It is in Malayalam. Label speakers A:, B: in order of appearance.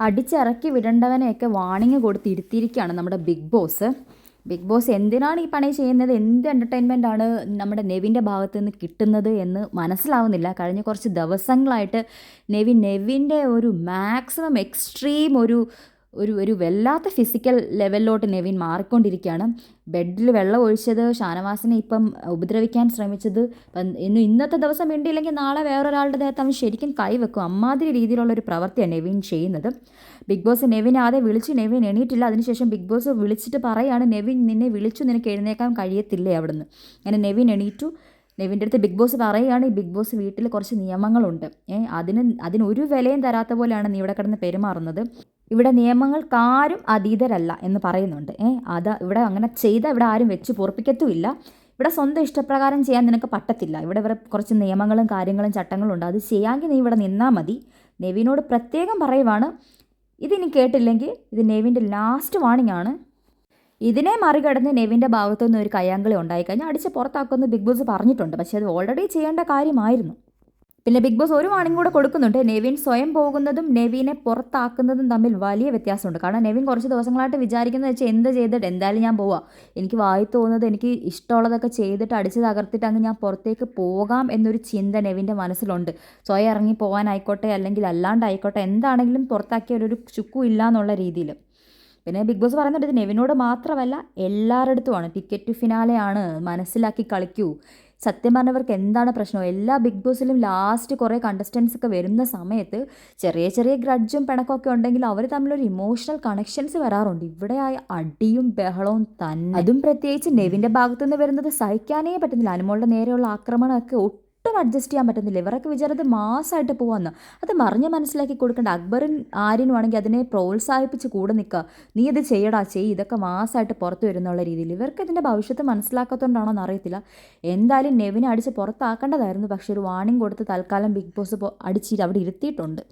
A: അടിച്ചിറക്കി വിടേണ്ടവനെയൊക്കെ വാണിംഗ് കൊടുത്ത് ഇരുത്തിയിരിക്കുകയാണ് നമ്മുടെ ബിഗ് ബോസ്. ബിഗ് ബോസ് എന്തിനാണ് ഈ പണി ചെയ്യുന്നത്, എന്ത് എൻ്റർടൈൻമെൻ്റ് ആണ് നമ്മുടെ നെവിൻ്റെ ഭാഗത്ത് നിന്ന് കിട്ടുന്നത് എന്ന് മനസ്സിലാവുന്നില്ല. കഴിഞ്ഞ കുറച്ച് ദിവസങ്ങളായിട്ട് നെവിൻ്റെ ഒരു മാക്സിമം എക്സ്ട്രീം ഒരു ഒരു ഒരു വല്ലാത്ത ഫിസിക്കൽ ലെവലിലോട്ട് നെവിൻ മാറിക്കൊണ്ടിരിക്കുകയാണ്. ബെഡിൽ വെള്ളം ഒഴിച്ചത്, ഷാനവാസിനെ ഇപ്പം ഉപദ്രവിക്കാൻ ശ്രമിച്ചത്, ഇന്നത്തെ ദിവസം വേണ്ടിയില്ലെങ്കിൽ നാളെ വേറൊരാളുടെ ദേഹത്ത് അവൻ ശരിക്കും കൈവെക്കും. അമ്മാതിരി രീതിയിലുള്ളൊരു പ്രവൃത്തിയാണ് നെവിൻ ചെയ്യുന്നത്. ബിഗ് ബോസ് നെവിൻ ആദ്യം വിളിച്ചു, നെവിൻ എണീറ്റില്ല. അതിനുശേഷം ബിഗ് ബോസ് വിളിച്ചിട്ട് പറയാണ്, നെവിൻ നിന്നെ വിളിച്ചു, നിനക്ക് എഴുന്നേക്കാൻ കഴിയത്തില്ലേ അവിടുന്ന്. അങ്ങനെ നെവിൻ എണീറ്റു. നെവിൻ്റെ അടുത്ത് ബിഗ് ബോസ് പറയുകയാണ്, ഈ ബിഗ് ബോസ് വീട്ടിൽ കുറച്ച് നിയമങ്ങളുണ്ട്, അതിനൊരു വിലയും തരാത്ത പോലെയാണ് നീ ഇവിടെ കിടന്ന് പെരുമാറുന്നത്. ഇവിടെ നിയമങ്ങൾക്കാരും അതീതരല്ല എന്ന് പറയുന്നുണ്ട്. ഇവിടെ അങ്ങനെ ചെയ്താൽ ഇവിടെ ആരും വെച്ച് പൊറപ്പിക്കത്തുമില്ല. ഇവിടെ സ്വന്തം ഇഷ്ടപ്രകാരം ചെയ്യാൻ നിനക്ക് പറ്റത്തില്ല. ഇവിടെ കുറച്ച് നിയമങ്ങളും കാര്യങ്ങളും ചട്ടങ്ങളും ഉണ്ട്. അത് ചെയ്യാമെങ്കിൽ നീ ഇവിടെ നിന്നാൽ മതി. നെവിനോട് പ്രത്യേകം പറയുവാണ്. ഇതിനി കേട്ടില്ലെങ്കിൽ ഇത് നെവിൻ്റെ ലാസ്റ്റ് വാണിംഗ് ആണ്. ഇതിനെ മറികടന്ന് നെവിൻ്റെ ഭാഗത്തുനിന്ന് ഒരു കയ്യാങ്കളി ഉണ്ടായിക്കഴിഞ്ഞാൽ അടിച്ച് പുറത്താക്കുമെന്ന് ബിഗ് ബോസ് പറഞ്ഞിട്ടുണ്ട്. പക്ഷേ അത് ഓൾറെഡി ചെയ്യേണ്ട കാര്യമായിരുന്നു. പിന്നെ ബിഗ് ബോസ് ഒരു വാണിംഗ് കൂടെ കൊടുക്കുന്നുണ്ട്. നെവിൻ സ്വയം പോകുന്നതും നെവിനെ പുറത്താക്കുന്നതും തമ്മിൽ വലിയ വ്യത്യാസമുണ്ട്. കാരണം നെവിൻ കുറച്ച് ദിവസങ്ങളായിട്ട് വിചാരിക്കുന്നത് വെച്ചാൽ എന്ത് ചെയ്തിട്ട് എന്തായാലും ഞാൻ പോവാം, എനിക്ക് വായി തോന്നുന്നത്, എനിക്ക് ഇഷ്ടമുള്ളതൊക്കെ ചെയ്തിട്ട് അടിച്ച് തകർത്തിട്ട് അങ്ങ് ഞാൻ പുറത്തേക്ക് പോകാം എന്നൊരു ചിന്ത നെവിൻ്റെ മനസ്സിലുണ്ട്. സ്വയം ഇറങ്ങി പോകാനായിക്കോട്ടെ അല്ലെങ്കിൽ അല്ലാണ്ടായിക്കോട്ടെ, എന്താണെങ്കിലും പുറത്താക്കിയ ഒരു ചുക്കും ഇല്ല എന്നുള്ള രീതിയിൽ. പിന്നെ ബിഗ് ബോസ് പറയുന്നുണ്ട്, ഇത് നെവിനോട് മാത്രമല്ല എല്ലാവരുടെ അടുത്തുമാണ്. ടിക്കറ്റ് ടു ഫിനാലെയാണ്, മനസ്സിലാക്കി കളിക്കൂ. സത്യം പറഞ്ഞവർക്ക് എന്താണ് പ്രശ്നം, എല്ലാ ബിഗ് ബോസിലും ലാസ്റ്റ് കുറേ കണ്ടസ്റ്റൻസ് ഒക്കെ വരുന്ന സമയത്ത് ചെറിയ ചെറിയ ഗ്രഡ്ജും പിണക്കമൊക്കെ ഉണ്ടെങ്കിൽ അവർ തമ്മിലൊരു ഇമോഷണൽ കണക്ഷൻസ് വരാറുണ്ട്. ഇവിടെ അടിയും ബഹളവും തന്നെ. അതും പ്രത്യേകിച്ച് നെവിൻ്റെ ഭാഗത്തുനിന്ന് വരുന്നത് സഹിക്കാനേ പറ്റുന്നില്ല. അനുമോളുടെ നേരെയുള്ള ആക്രമണമൊക്കെ ഒട്ടും അഡ്ജസ്റ്റ് ചെയ്യാൻ പറ്റുന്നില്ല. ഇവരൊക്കെ വിചാരത് മാസമായിട്ട് പോകാമെന്ന്. അത് പറഞ്ഞ് മനസ്സിലാക്കി കൊടുക്കേണ്ട. അക്ബറും ആര്യനും ആണെങ്കിൽ അതിനെ പ്രോത്സാഹിപ്പിച്ച് കൂടെ നിൽക്കുക. നീ ഇത് ചെയ്യടാ, ഇതൊക്കെ മാസമായിട്ട് പുറത്ത് വരുന്നുള്ള രീതിയിൽ. ഇവർക്ക് ഇതിൻ്റെ ഭവിഷ്യത്ത് മനസ്സിലാക്കാത്തതുകൊണ്ടാണോ എന്ന് അറിയത്തില്ല. എന്തായാലും നെവിനെ അടിച്ച് പുറത്താക്കേണ്ടതായിരുന്നു. പക്ഷേ ഒരു വാണിംഗ് കൊടുത്ത് തൽക്കാലം ബിഗ് ബോസ് അടിച്ച് അവിടെ ഇരുത്തിയിട്ടുണ്ട്.